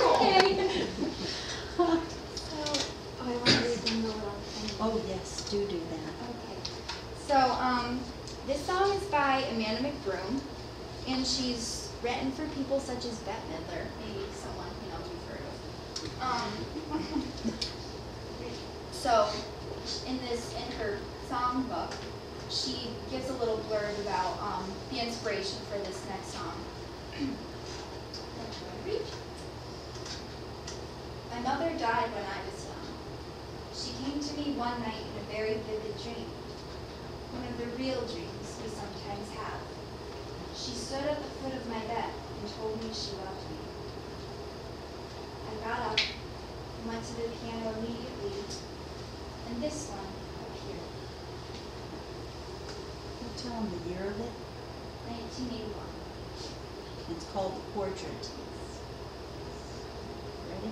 Okay. So, I want to read the note on thing. Oh, yes, do that. Okay. So, this song is by Amanda McBroom, and she's written for people such as Bette Midler, maybe someone you've heard of. So, in her song book, she gives a little blurb about the inspiration for this next song. My mother died when I was young. She came to me one night in a very vivid dream, one of the real dreams we sometimes have. She stood at the foot of my bed and told me she loved me. I got up and went to the piano immediately, and this one appeared. Can you tell them the year of it? 1981. It's called The Portrait. Ready?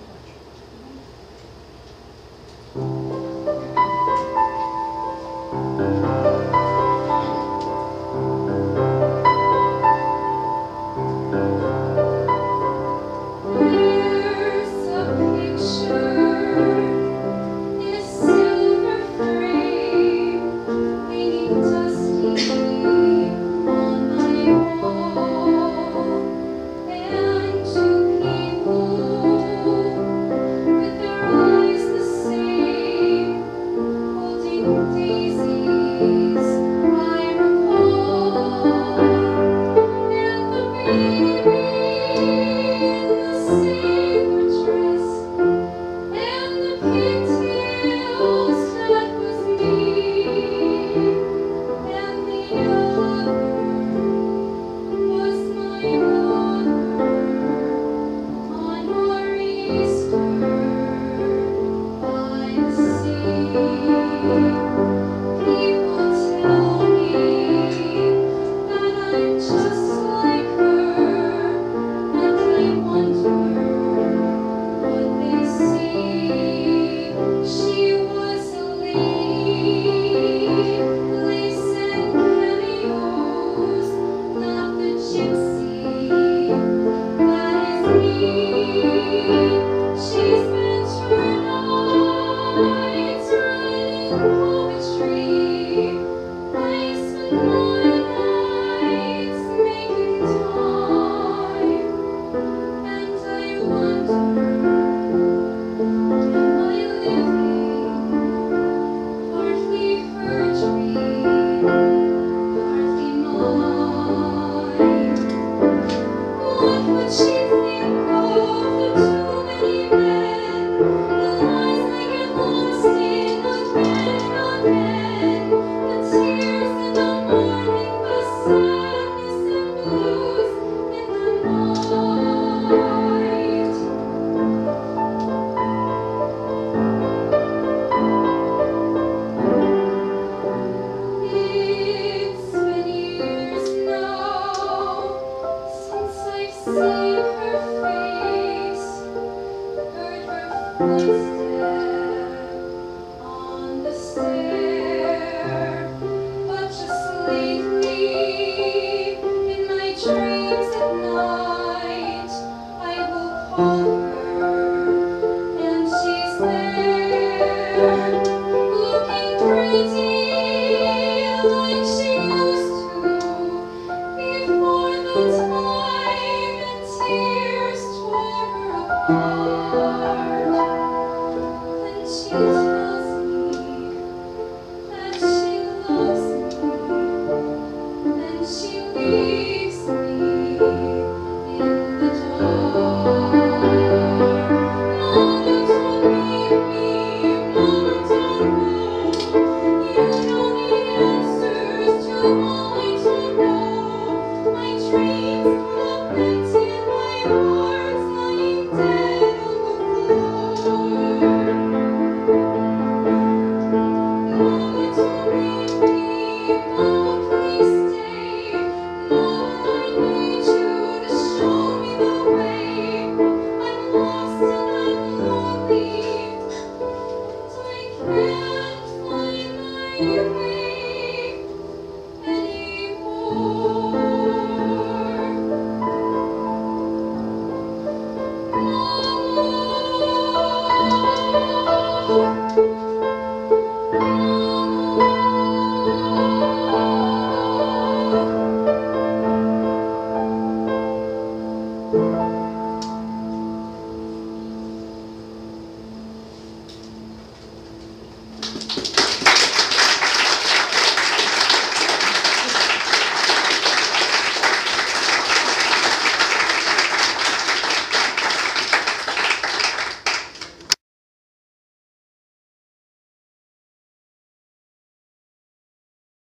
Footsteps